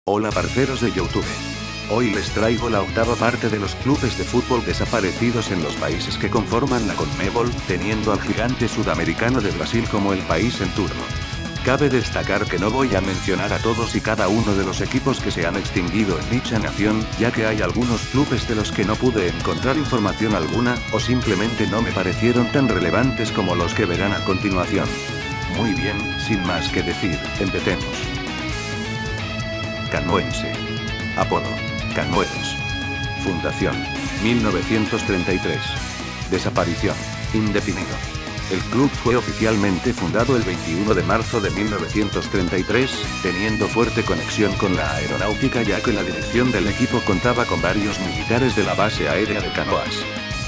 Hola parceros de YouTube. Hoy les traigo la octava parte de los clubes de fútbol desaparecidos en los países que conforman la CONMEBOL, teniendo al gigante sudamericano de Brasil como el país en turno. Cabe destacar que no voy a mencionar a todos y cada uno de los equipos que se han extinguido en dicha nación, ya que hay algunos clubes de los que no pude encontrar información alguna, o simplemente no me parecieron tan relevantes como los que verán a continuación. Muy bien, sin más que decir, empecemos. Canoense. Apodo: Canoeros. Fundación: 1933. Desaparición: indefinido. El club fue oficialmente fundado el 21 de marzo de 1933, teniendo fuerte conexión con la aeronáutica ya que la dirección del equipo contaba con varios militares de la base aérea de Canoas.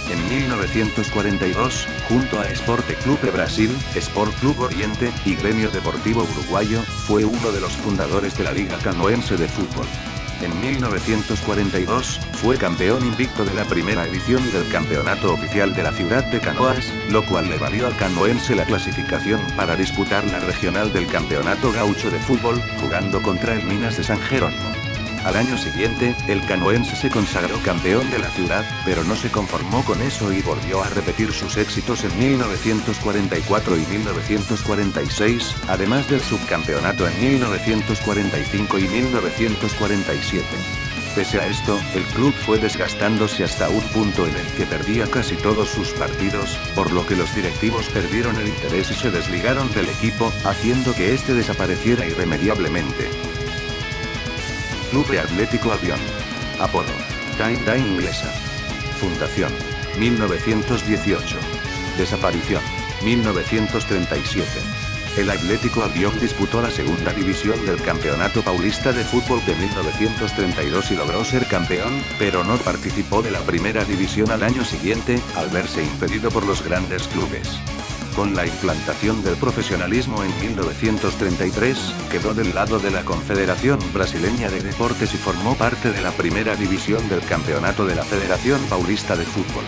En 1942, junto a Esporte Clube Brasil, Sport Club Oriente, y Gremio Deportivo Uruguayo, fue uno de los fundadores de la Liga Canoense de Fútbol. En 1942, fue campeón invicto de la primera edición del campeonato oficial de la ciudad de Canoas, lo cual le valió al canoense la clasificación para disputar la regional del Campeonato Gaucho de Fútbol, jugando contra el Minas de San Jerónimo. Al año siguiente, el canoense se consagró campeón de la ciudad, pero no se conformó con eso y volvió a repetir sus éxitos en 1944 y 1946, además del subcampeonato en 1945 y 1947. Pese a esto, el club fue desgastándose hasta un punto en el que perdía casi todos sus partidos, por lo que los directivos perdieron el interés y se desligaron del equipo, haciendo que este desapareciera irremediablemente. Clube Atlético Avión. Apodo: Time Inglesa. Fundación: 1918. Desaparición: 1937. El Atlético Avión disputó la segunda división del Campeonato Paulista de Fútbol de 1932 y logró ser campeón, pero no participó de la primera división al año siguiente, al verse impedido por los grandes clubes. Con la implantación del profesionalismo en 1933, quedó del lado de la Confederación Brasileña de Deportes y formó parte de la primera división del campeonato de la Federación Paulista de Fútbol.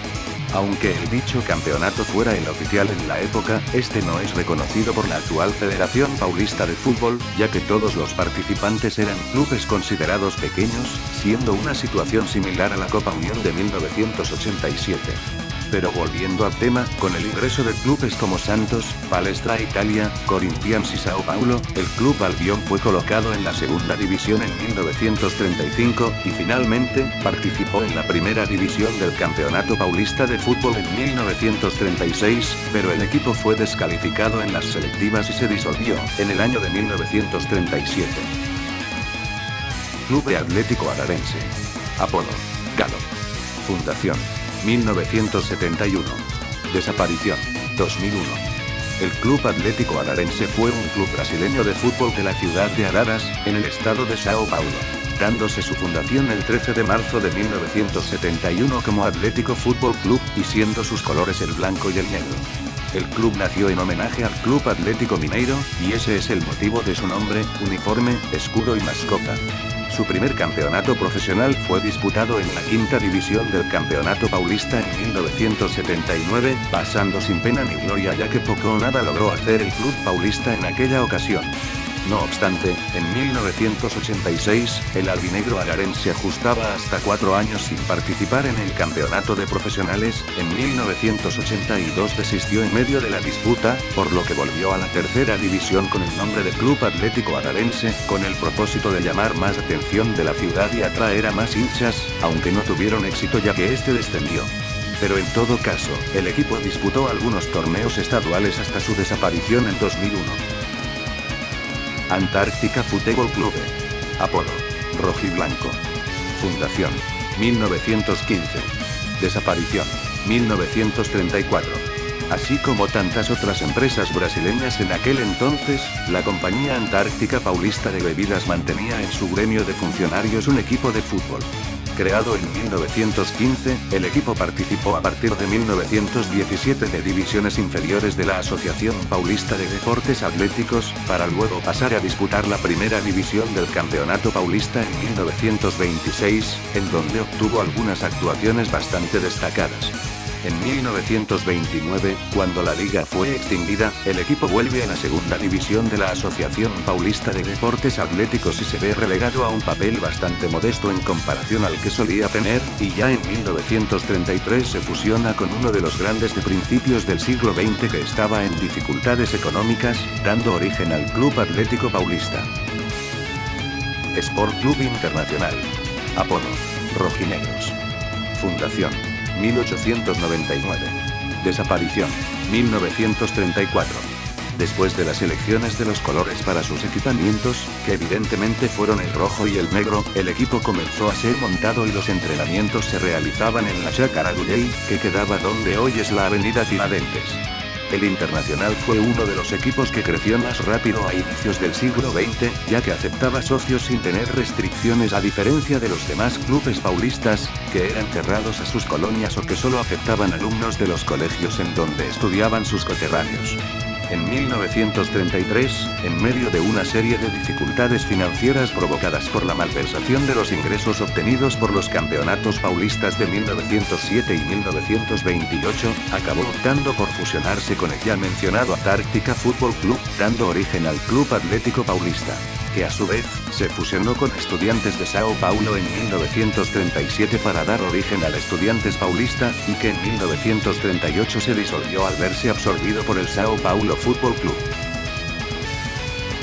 Aunque el dicho campeonato fuera el oficial en la época, este no es reconocido por la actual Federación Paulista de Fútbol, ya que todos los participantes eran clubes considerados pequeños, siendo una situación similar a la Copa Unión de 1987. Pero volviendo al tema, con el ingreso de clubes como Santos, Palestra Italia, Corinthians y Sao Paulo, el Club Albion fue colocado en la segunda división en 1935, y finalmente, participó en la primera división del Campeonato Paulista de Fútbol en 1936, pero el equipo fue descalificado en las selectivas y se disolvió, en el año de 1937. Clube Atlético Ararense. Apodo: Galo. Fundación: 1971. Desaparición: 2001. El Club Atlético Ararense fue un club brasileño de fútbol de la ciudad de Araras, en el estado de Sao Paulo, dándose su fundación el 13 de marzo de 1971 como Atlético Fútbol Club, y siendo sus colores el blanco y el negro. El club nació en homenaje al Club Atlético Mineiro, y ese es el motivo de su nombre, uniforme, escudo y mascota. Su primer campeonato profesional fue disputado en la quinta división del Campeonato Paulista en 1979, pasando sin pena ni gloria ya que poco o nada logró hacer el club paulista en aquella ocasión. No obstante, en 1986, el albinegro ararense se ajustaba hasta 4 años sin participar en el campeonato de profesionales. En 1982 desistió en medio de la disputa, por lo que volvió a la tercera división con el nombre de Club Atlético Ararense, con el propósito de llamar más atención de la ciudad y atraer a más hinchas, aunque no tuvieron éxito ya que este descendió. Pero en todo caso, el equipo disputó algunos torneos estaduales hasta su desaparición en 2001. Antártica Futebol Clube. Apodo: Rojiblanco. Fundación: 1915. Desaparición: 1934. Así como tantas otras empresas brasileñas en aquel entonces, la Compañía Antártica Paulista de Bebidas mantenía en su gremio de funcionarios un equipo de fútbol. Creado en 1915, el equipo participó a partir de 1917 de divisiones inferiores de la Asociación Paulista de Deportes Atléticos, para luego pasar a disputar la primera división del Campeonato Paulista en 1926, en donde obtuvo algunas actuaciones bastante destacadas. En 1929, cuando la liga fue extinguida, el equipo vuelve a la segunda división de la Asociación Paulista de Deportes Atléticos y se ve relegado a un papel bastante modesto en comparación al que solía tener, y ya en 1933 se fusiona con uno de los grandes de principios del siglo XX que estaba en dificultades económicas, dando origen al Club Atlético Paulista. Sport Club Internacional. Apodo: Rojinegros. Fundación: 1899. Desaparición: 1934. Después de las elecciones de los colores para sus equipamientos, que evidentemente fueron el rojo y el negro, el equipo comenzó a ser montado y los entrenamientos se realizaban en la Chácara Güell, que quedaba donde hoy es la avenida Tiradentes. El Internacional fue uno de los equipos que creció más rápido a inicios del siglo XX, ya que aceptaba socios sin tener restricciones a diferencia de los demás clubes paulistas, que eran cerrados a sus colonias o que solo aceptaban alumnos de los colegios en donde estudiaban sus coterráneos. En 1933, en medio de una serie de dificultades financieras provocadas por la malversación de los ingresos obtenidos por los campeonatos paulistas de 1907 y 1928, acabó optando por fusionarse con el ya mencionado Antártica Fútbol Club, dando origen al Club Atlético Paulista, que a su vez, se fusionó con Estudiantes de Sao Paulo en 1937 para dar origen al Estudiantes Paulista, y que en 1938 se disolvió al verse absorbido por el Sao Paulo Fútbol Club.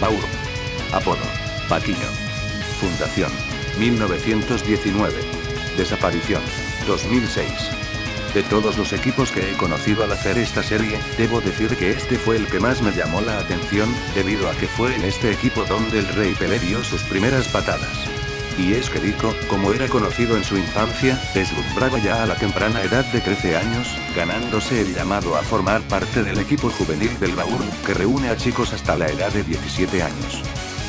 Paulo. Apodo: Paquiño. Fundación: 1919. Desaparición: 2006. De todos los equipos que he conocido al hacer esta serie, debo decir que este fue el que más me llamó la atención, debido a que fue en este equipo donde el Rey Pelé dio sus primeras patadas. Y es que Dico, como era conocido en su infancia, deslumbraba ya a la temprana edad de 13 años, ganándose el llamado a formar parte del equipo juvenil del Baur, que reúne a chicos hasta la edad de 17 años.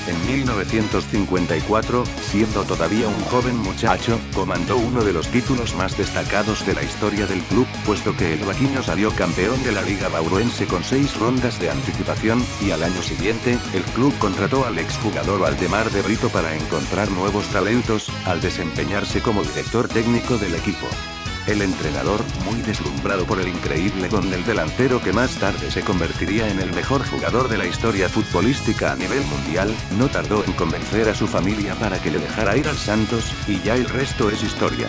En 1954, siendo todavía un joven muchacho, comandó uno de los títulos más destacados de la historia del club, puesto que el Paquiño salió campeón de la Liga Bauruense con 6 rondas de anticipación, y al año siguiente, el club contrató al exjugador Valdemar de Brito para encontrar nuevos talentos, al desempeñarse como director técnico del equipo. El entrenador, muy deslumbrado por el increíble don del delantero que más tarde se convertiría en el mejor jugador de la historia futbolística a nivel mundial, no tardó en convencer a su familia para que le dejara ir al Santos, y ya el resto es historia.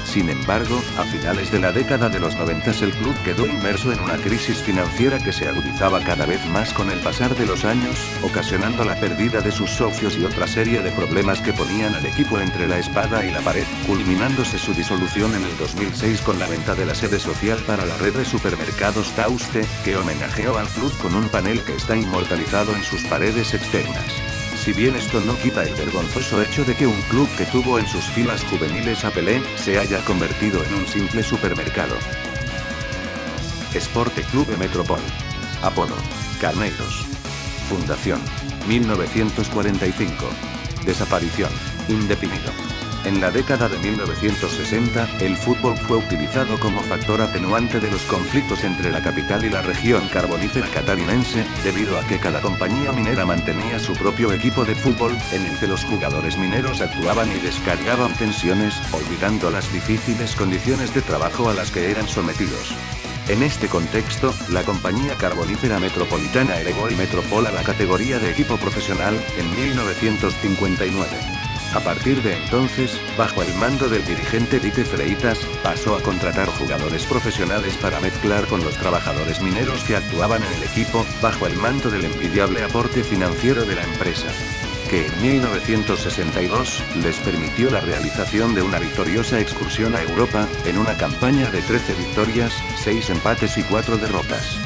Sin embargo, a finales de la década de los 90 el club quedó inmerso en una crisis financiera que se agudizaba cada vez más con el pasar de los años, ocasionando la pérdida de sus socios y otra serie de problemas que ponían al equipo entre la espada y la pared, culminándose su disolución en el 2006 con la venta de la sede social para la red de supermercados Tauste, que homenajeó al club con un panel que está inmortalizado en sus paredes externas. Si bien esto no quita el vergonzoso hecho de que un club que tuvo en sus filas juveniles a Pelé, se haya convertido en un simple supermercado. Esporte Clube Metropol. Apodo: Carneiros. Fundación: 1945. Desaparición: indefinido. En la década de 1960, el fútbol fue utilizado como factor atenuante de los conflictos entre la capital y la región carbonífera catarinense, debido a que cada compañía minera mantenía su propio equipo de fútbol, en el que los jugadores mineros actuaban y descargaban tensiones, olvidando las difíciles condiciones de trabajo a las que eran sometidos. En este contexto, la compañía carbonífera metropolitana elevó el Metropol a la categoría de equipo profesional, en 1959. A partir de entonces, bajo el mando del dirigente Dite Freitas, pasó a contratar jugadores profesionales para mezclar con los trabajadores mineros que actuaban en el equipo, bajo el mando del envidiable aporte financiero de la empresa, que en 1962 les permitió la realización de una victoriosa excursión a Europa, en una campaña de 13 victorias, 6 empates y 4 derrotas.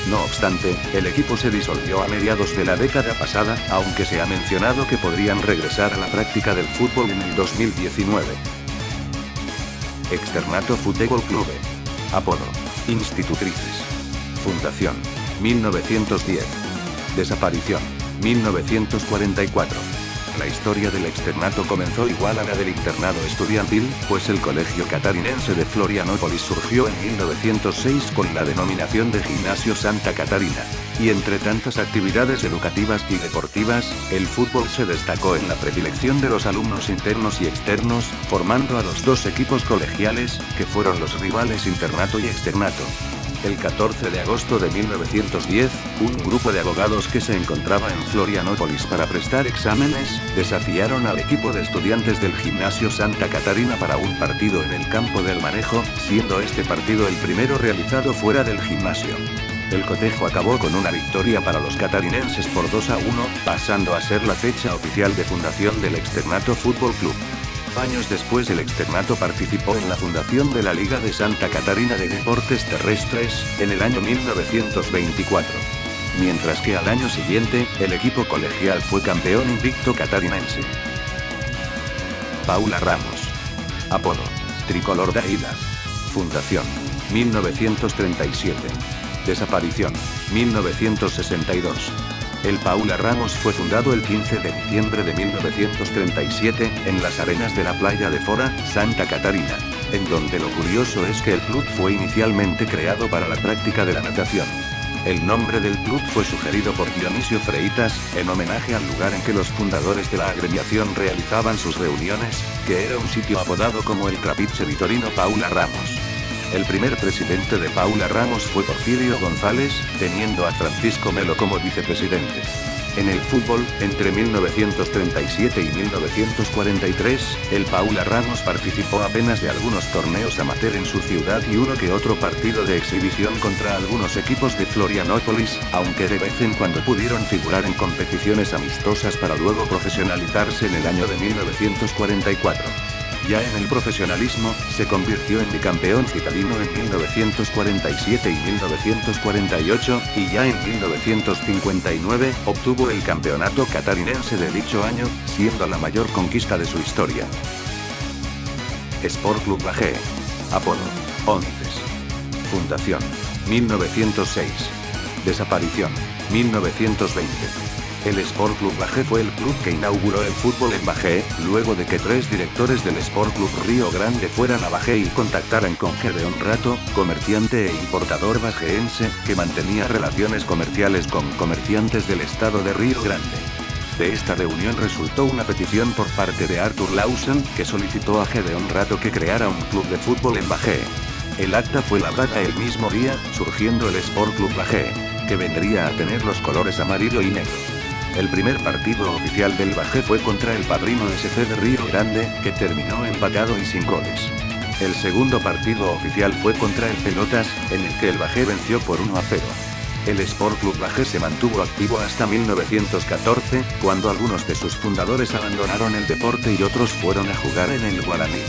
No obstante, el equipo se disolvió a mediados de la década pasada, aunque se ha mencionado que podrían regresar a la práctica del fútbol en el 2019. Externato Futebol Clube. Apodo: Institutrices. Fundación: 1910. Desaparición: 1944. La historia del externato comenzó igual a la del internado estudiantil, pues el colegio catarinense de Florianópolis surgió en 1906 con la denominación de Gimnasio Santa Catarina. Y entre tantas actividades educativas y deportivas, el fútbol se destacó en la predilección de los alumnos internos y externos, formando a los dos equipos colegiales, que fueron los rivales internato y externato. El 14 de agosto de 1910, un grupo de abogados que se encontraba en Florianópolis para prestar exámenes, desafiaron al equipo de estudiantes del Gimnasio Santa Catarina para un partido en el campo del Manejo, siendo este partido el primero realizado fuera del gimnasio. El cotejo acabó con una victoria para los catarinenses por 2-1, pasando a ser la fecha oficial de fundación del Externato Fútbol Club. Años después el externato participó en la fundación de la Liga de Santa Catarina de Deportes Terrestres, en el año 1924. Mientras que al año siguiente, el equipo colegial fue campeón invicto catarinense. Paula Ramos. Apodo: Tricolor de Aida. Fundación: 1937. Desaparición: 1962. El Paula Ramos fue fundado el 15 de diciembre de 1937, en las arenas de la playa de Fora, Santa Catarina, en donde lo curioso es que el club fue inicialmente creado para la práctica de la natación. El nombre del club fue sugerido por Dionisio Freitas, en homenaje al lugar en que los fundadores de la agremiación realizaban sus reuniones, que era un sitio apodado como el Trapiche Vitorino Paula Ramos. El primer presidente de Paula Ramos fue Porfirio González, teniendo a Francisco Melo como vicepresidente. En el fútbol, entre 1937 y 1943, el Paula Ramos participó apenas de algunos torneos amateur en su ciudad y uno que otro partido de exhibición contra algunos equipos de Florianópolis, aunque de vez en cuando pudieron figurar en competiciones amistosas para luego profesionalizarse en el año de 1944. Ya en el profesionalismo, se convirtió en bicampeón citadino en 1947 y 1948, y ya en 1959, obtuvo el campeonato catarinense de dicho año, siendo la mayor conquista de su historia. Sport Club Bajé. Apodo: Onces. Fundación: 1906. Desaparición: 1920. El Sport Club Bajé fue el club que inauguró el fútbol en Bajé, luego de que 3 directores del Sport Club Río Grande fueran a Bajé y contactaran con Gedeón Rato, comerciante e importador bajeense, que mantenía relaciones comerciales con comerciantes del estado de Río Grande. De esta reunión resultó una petición por parte de Arthur Lawson, que solicitó a Gedeón Rato que creara un club de fútbol en Bajé. El acta fue labrada el mismo día, surgiendo el Sport Club Bajé, que vendría a tener los colores amarillo y negro. El primer partido oficial del Bajé fue contra el Padrino SC de Río Grande, que terminó empatado y sin goles. El segundo partido oficial fue contra el Pelotas, en el que el Bajé venció por 1-0. El Sport Club Bajé se mantuvo activo hasta 1914, cuando algunos de sus fundadores abandonaron el deporte y otros fueron a jugar en el Guaraní.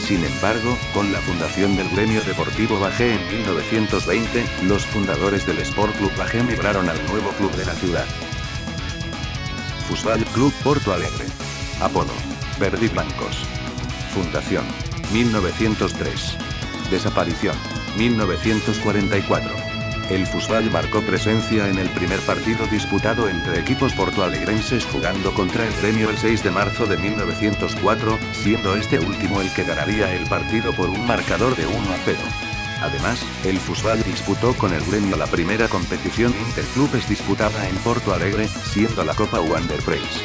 Sin embargo, con la fundación del Gremio Deportivo Bajé en 1920, los fundadores del Sport Club Bajé migraron al nuevo club de la ciudad. Fútbol Club Porto Alegre. Apodo: Verdiblancos. Fundación: 1903. Desaparición: 1944. El fútbol marcó presencia en el primer partido disputado entre equipos portoalegrenses jugando contra el Gremio el 6 de marzo de 1904, siendo este último el que ganaría el partido por un marcador de 1-0. Además, el fútbol disputó con el Gremio la primera competición interclubes disputada en Porto Alegre, siendo la Copa Wander Prize.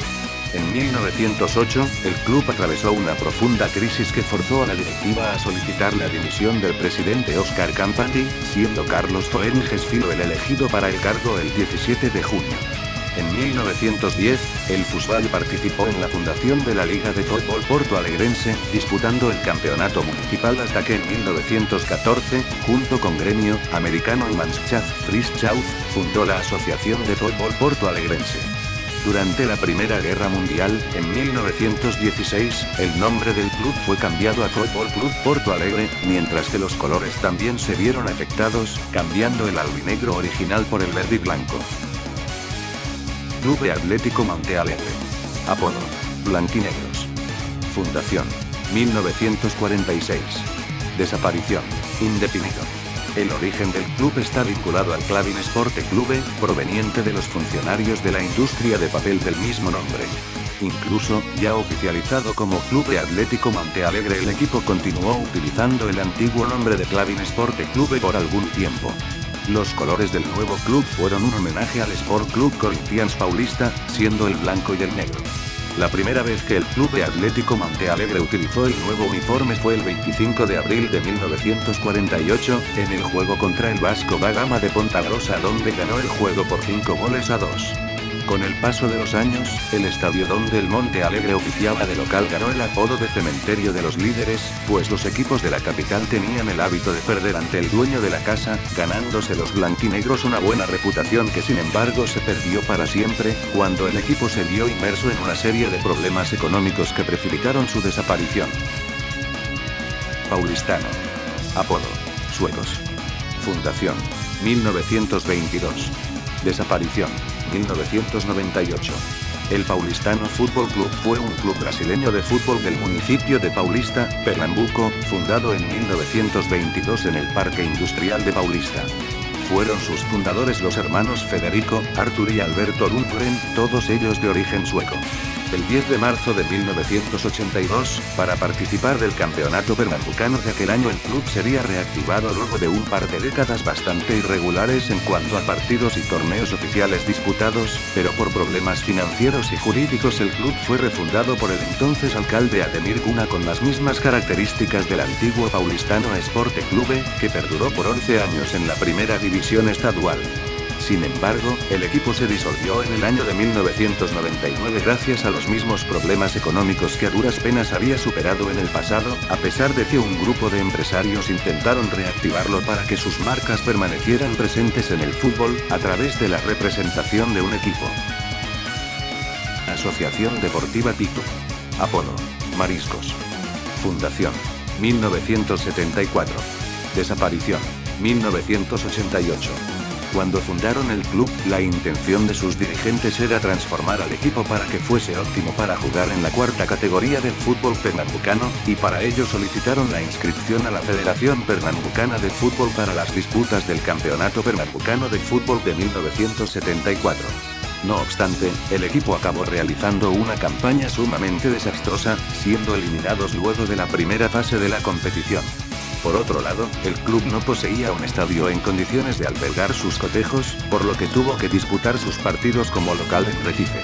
En 1908, el club atravesó una profunda crisis que forzó a la directiva a solicitar la dimisión del presidente Óscar Campati, siendo Carlos Foenges Filo el elegido para el cargo el 17 de junio. En 1910, el fútbol participó en la fundación de la Liga de Fútbol Porto Alegrense, disputando el campeonato municipal hasta que en 1914, junto con Gremio, Americano y Mannschaft Frischau, fundó la Asociación de Fútbol Porto Alegrense. Durante la Primera Guerra Mundial, en 1916, el nombre del club fue cambiado a Fútbol Club Porto Alegre, mientras que los colores también se vieron afectados, cambiando el albinegro original por el verde y blanco. Club de Atlético Monte Alegre. Apodo: Blanquinegros. Fundación: 1946. Desaparición: indefinido. El origen del club está vinculado al Clavin Esporte Clube, proveniente de los funcionarios de la industria de papel del mismo nombre. Incluso, ya oficializado como Club Atlético Montealegre, el equipo continuó utilizando el antiguo nombre de Clavin Esporte Clube por algún tiempo. Los colores del nuevo club fueron un homenaje al Sport Club Corinthians Paulista, siendo el blanco y el negro. La primera vez que el Club Atlético Montealegre utilizó el nuevo uniforme fue el 25 de abril de 1948, en el juego contra el Vasco da Gama de Pontagrosa, donde ganó el juego por 5-2. Con el paso de los años, el estadio donde el Montealegre oficiaba de local ganó el apodo de Cementerio de los Líderes, pues los equipos de la capital tenían el hábito de perder ante el dueño de la casa, ganándose los blanquinegros una buena reputación que sin embargo se perdió para siempre, cuando el equipo se vio inmerso en una serie de problemas económicos que precipitaron su desaparición. Paulistano. Apodo: Suecos. Fundación: 1922. Desaparición: 1998. El Paulistano Fútbol Club fue un club brasileño de fútbol del municipio de Paulista, Pernambuco, fundado en 1922 en el Parque Industrial de Paulista. Fueron sus fundadores los hermanos Federico, Arthur y Alberto Lundgren, todos ellos de origen sueco. El 10 de marzo de 1982, para participar del campeonato pernambucano de aquel año, el club sería reactivado luego de un par de décadas bastante irregulares en cuanto a partidos y torneos oficiales disputados, pero por problemas financieros y jurídicos el club fue refundado por el entonces alcalde Ademir Cuna con las mismas características del antiguo Paulistano Esporte Clube, que perduró por 11 años en la primera división estadual. Sin embargo, el equipo se disolvió en el año de 1999 gracias a los mismos problemas económicos que a duras penas había superado en el pasado, a pesar de que un grupo de empresarios intentaron reactivarlo para que sus marcas permanecieran presentes en el fútbol, a través de la representación de un equipo. Asociación Deportiva Pitu. Apodo: Mariscos. Fundación: 1974. Desaparición: 1988. Cuando fundaron el club, la intención de sus dirigentes era transformar al equipo para que fuese óptimo para jugar en la cuarta categoría del fútbol pernambucano, y para ello solicitaron la inscripción a la Federación Pernambucana de Fútbol para las disputas del Campeonato Pernambucano de Fútbol de 1974. No obstante, el equipo acabó realizando una campaña sumamente desastrosa, siendo eliminados luego de la primera fase de la competición. Por otro lado, el club no poseía un estadio en condiciones de albergar sus cotejos, por lo que tuvo que disputar sus partidos como local en Recife.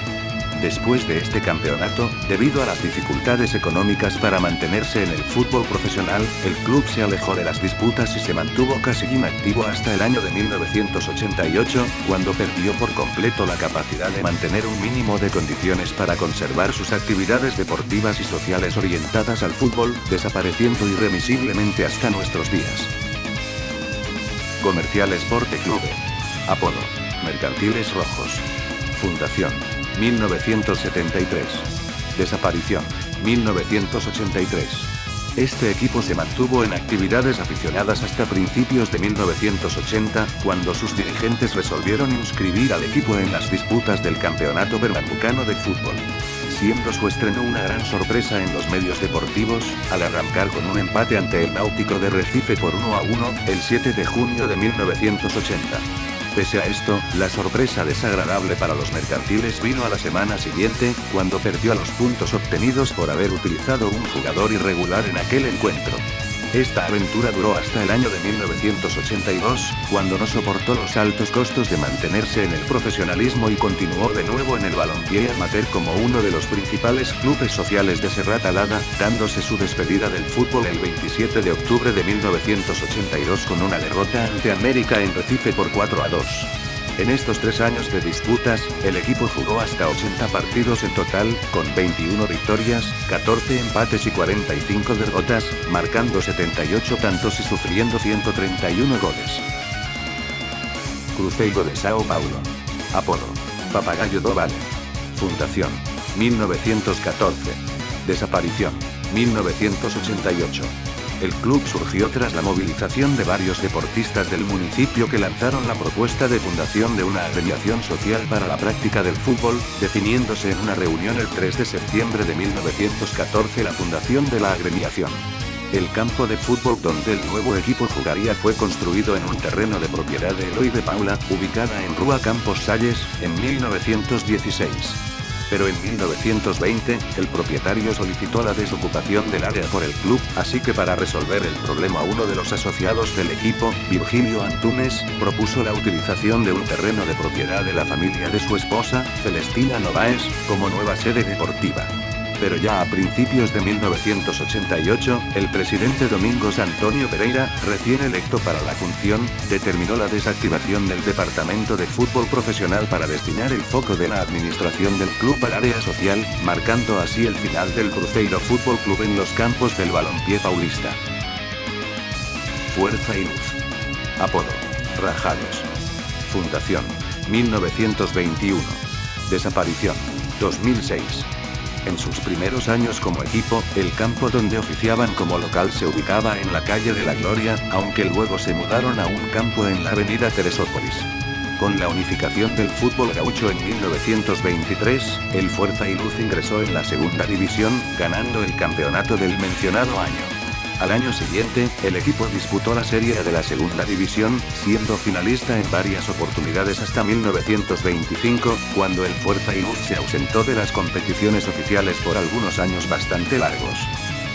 Después de este campeonato, debido a las dificultades económicas para mantenerse en el fútbol profesional, el club se alejó de las disputas y se mantuvo casi inactivo hasta el año de 1988, cuando perdió por completo la capacidad de mantener un mínimo de condiciones para conservar sus actividades deportivas y sociales orientadas al fútbol, desapareciendo irremisiblemente hasta nuestros días. Comercial Esporte Clube. Apodo: Mercantiles Rojos. Fundación: 1973. Desaparición: 1983. Este equipo se mantuvo en actividades aficionadas hasta principios de 1980, cuando sus dirigentes resolvieron inscribir al equipo en las disputas del Campeonato Pernambucano de Fútbol. Siendo su estreno una gran sorpresa en los medios deportivos, al arrancar con un empate ante el Náutico de Recife por 1-1, el 7 de junio de 1980. Pese a esto, la sorpresa desagradable para los mercantiles vino a la semana siguiente, cuando perdió a los puntos obtenidos por haber utilizado un jugador irregular en aquel encuentro. Esta aventura duró hasta el año de 1982, cuando no soportó los altos costos de mantenerse en el profesionalismo y continuó de nuevo en el balompié amateur como uno de los principales clubes sociales de Serrat Alada, dándose su despedida del fútbol el 27 de octubre de 1982 con una derrota ante América en Recife por 4-2. En estos 3 años de disputas, el equipo jugó hasta 80 partidos en total, con 21 victorias, 14 empates y 45 derrotas, marcando 78 tantos y sufriendo 131 goles. Cruzeiro de Sao Paulo. Apodo: Papagayo do Vale. Fundación: 1914. Desaparición: 1988. El club surgió tras la movilización de varios deportistas del municipio que lanzaron la propuesta de fundación de una agremiación social para la práctica del fútbol, definiéndose en una reunión el 3 de septiembre de 1914 la fundación de la agremiación. El campo de fútbol donde el nuevo equipo jugaría fue construido en un terreno de propiedad de Eloy de Paula, ubicada en Rua Campos Salles, en 1916. Pero en 1920, el propietario solicitó la desocupación del área por el club, así que para resolver el problema uno de los asociados del equipo, Virgilio Antunes, propuso la utilización de un terreno de propiedad de la familia de su esposa, Celestina Novaes, como nueva sede deportiva. Pero ya a principios de 1988, el presidente Domingos Antonio Pereira, recién electo para la función, determinó la desactivación del departamento de fútbol profesional para destinar el foco de la administración del club al área social, marcando así el final del Cruzeiro Fútbol Club en los campos del Balompié Paulista. Fuerza y Luz. Apodo: Rajados. Fundación: 1921. Desaparición: 2006. En sus primeros años como equipo, el campo donde oficiaban como local se ubicaba en la calle de la Gloria, aunque luego se mudaron a un campo en la avenida Teresópolis. Con la unificación del fútbol gaucho en 1923, el Fuerza y Luz ingresó en la segunda división, ganando el campeonato del mencionado año. Al año siguiente, el equipo disputó la Serie A de la segunda división, siendo finalista en varias oportunidades hasta 1925, cuando el Fuerza y Luz se ausentó de las competiciones oficiales por algunos años bastante largos.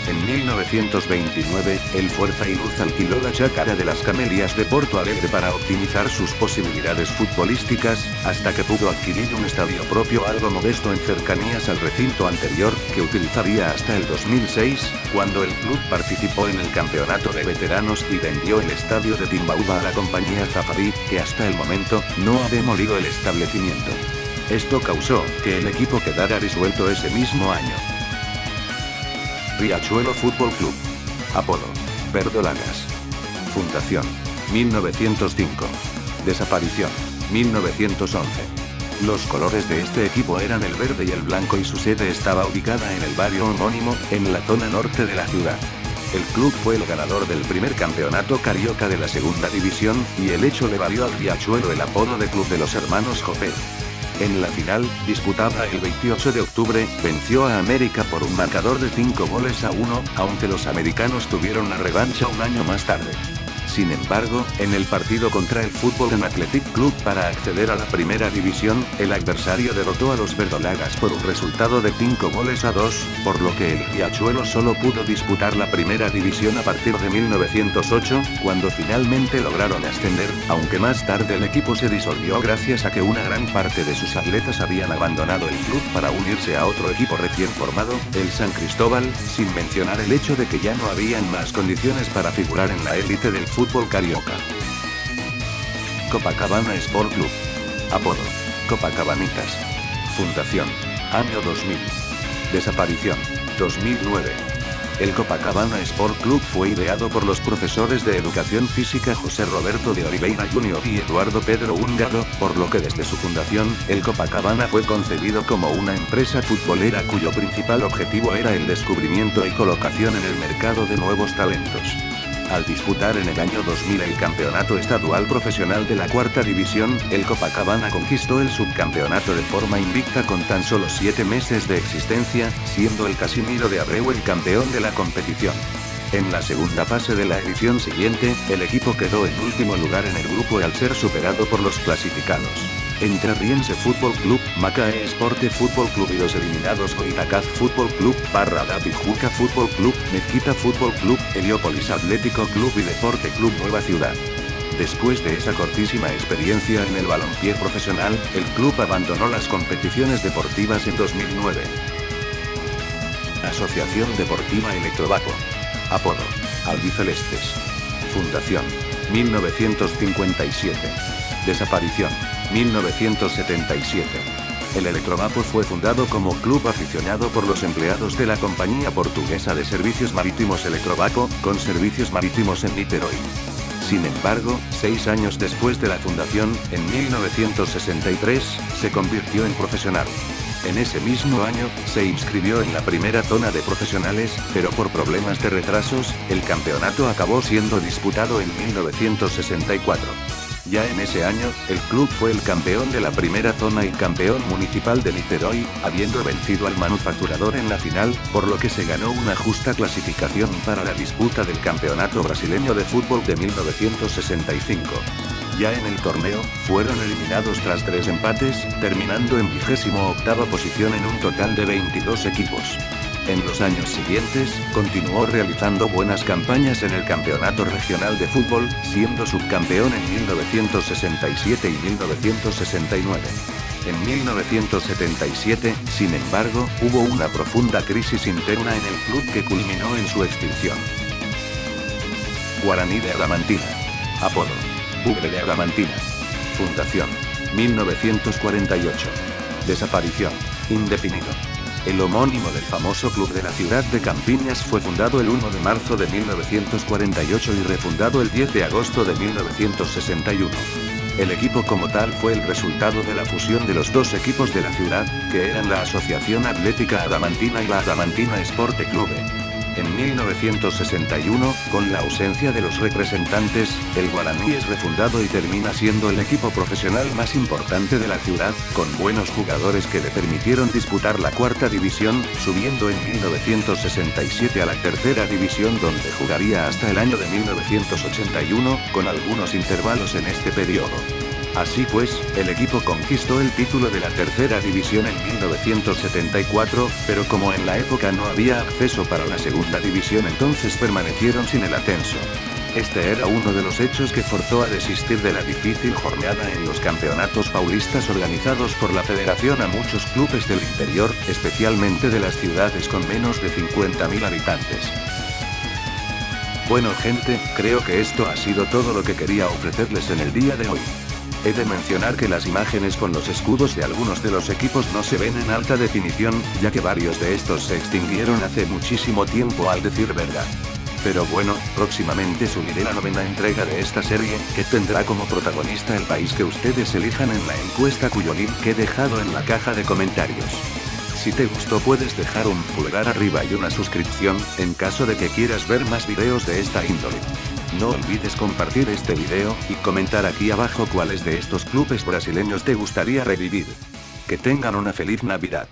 En 1929, el Fuerza y Luz alquiló la Chácara de las Camelias de Porto Alegre para optimizar sus posibilidades futbolísticas, hasta que pudo adquirir un estadio propio algo modesto en cercanías al recinto anterior, que utilizaría hasta el 2006, cuando el club participó en el campeonato de veteranos y vendió el estadio de Timbaúba a la compañía Zafari, que hasta el momento, no ha demolido el establecimiento. Esto causó que el equipo quedara disuelto ese mismo año. Riachuelo Fútbol Club. Apodo: Verdolagas. Fundación: 1905. Desaparición: 1911. Los colores de este equipo eran el verde y el blanco y su sede estaba ubicada en el barrio homónimo, en la zona norte de la ciudad. El club fue el ganador del primer campeonato carioca de la segunda división, y el hecho le valió al Riachuelo el apodo de Club de los Hermanos Jopé. En la final, disputada el 28 de octubre, venció a América por un marcador de 5-1, aunque los americanos tuvieron la revancha un año más tarde. Sin embargo, en el partido contra el Fútbol Athletic Club para acceder a la primera división, el adversario derrotó a los verdolagas por un resultado de 5-2, por lo que el Riachuelo solo pudo disputar la primera división a partir de 1908, cuando finalmente lograron ascender, aunque más tarde el equipo se disolvió gracias a que una gran parte de sus atletas habían abandonado el club para unirse a otro equipo recién formado, el San Cristóbal, sin mencionar el hecho de que ya no habían más condiciones para figurar en la élite del fútbol carioca. Copacabana Sport Club. Apodo: Copacabanitas. Fundación: año 2000. Desaparición: 2009. El Copacabana Sport Club fue ideado por los profesores de Educación Física José Roberto de Oliveira Jr. y Eduardo Pedro Húngaro, por lo que desde su fundación, el Copacabana fue concebido como una empresa futbolera cuyo principal objetivo era el descubrimiento y colocación en el mercado de nuevos talentos. Al disputar en el año 2000 el campeonato estadual profesional de la cuarta división, el Copacabana conquistó el subcampeonato de forma invicta con tan solo 7 meses de existencia, siendo el Casimiro de Abreu el campeón de la competición. En la segunda fase de la edición siguiente, el equipo quedó en último lugar en el grupo al ser superado por los clasificados Entrerriense Fútbol Club, Macaé Esporte Fútbol Club y los eliminados Goitacaz Fútbol Club, Parrada Tijuca Fútbol Club, Mezquita Fútbol Club, Heliópolis Atlético Club y Deporte Club Nueva Ciudad. Después de esa cortísima experiencia en el balompié profesional, el club abandonó las competiciones deportivas en 2009. Asociación Deportiva Electrovaco. Apodo: Albicelestes. Fundación: 1957. Desaparición: 1977. El Electrovapo fue fundado como club aficionado por los empleados de la compañía portuguesa de servicios marítimos Electrovaco, con servicios marítimos en Niterói. Sin embargo, 6 años después de la fundación, en 1963, se convirtió en profesional. En ese mismo año, se inscribió en la primera zona de profesionales, pero por problemas de retrasos, el campeonato acabó siendo disputado en 1964. Ya en ese año, el club fue el campeón de la primera zona y campeón municipal de Niterói, habiendo vencido al Manufacturador en la final, por lo que se ganó una justa clasificación para la disputa del Campeonato Brasileño de Fútbol de 1965. Ya en el torneo, fueron eliminados tras 3 empates, terminando en 28ª posición en un total de 22 equipos. En los años siguientes, continuó realizando buenas campañas en el Campeonato Regional de Fútbol, siendo subcampeón en 1967 y 1969. En 1977, sin embargo, hubo una profunda crisis interna en el club que culminó en su extinción. Guaraní de Adamantina. Apodo: Bugre de Adamantina. Fundación: 1948. Desaparición: indefinido. El homónimo del famoso club de la ciudad de Campiñas fue fundado el 1 de marzo de 1948 y refundado el 10 de agosto de 1961. El equipo como tal fue el resultado de la fusión de los dos equipos de la ciudad, que eran la Asociación Atlética Adamantina y la Adamantina Esporte Clube. En 1961, con la ausencia de los representantes, el Guaraní es refundado y termina siendo el equipo profesional más importante de la ciudad, con buenos jugadores que le permitieron disputar la cuarta división, subiendo en 1967 a la tercera división donde jugaría hasta el año de 1981, con algunos intervalos en este periodo. Así pues, el equipo conquistó el título de la tercera división en 1974, pero como en la época no había acceso para la segunda división, entonces permanecieron sin el ascenso. Este era uno de los hechos que forzó a desistir de la difícil jornada en los campeonatos paulistas organizados por la federación a muchos clubes del interior, especialmente de las ciudades con menos de 50.000 habitantes. Bueno gente, creo que esto ha sido todo lo que quería ofrecerles en el día de hoy. He de mencionar que las imágenes con los escudos de algunos de los equipos no se ven en alta definición, ya que varios de estos se extinguieron hace muchísimo tiempo al decir verdad. Pero bueno, próximamente subiré la 9ª entrega de esta serie, que tendrá como protagonista el país que ustedes elijan en la encuesta cuyo link he dejado en la caja de comentarios. Si te gustó puedes dejar un pulgar arriba y una suscripción, en caso de que quieras ver más videos de esta índole. No olvides compartir este video, y comentar aquí abajo cuáles de estos clubes brasileños te gustaría revivir. Que tengan una feliz Navidad.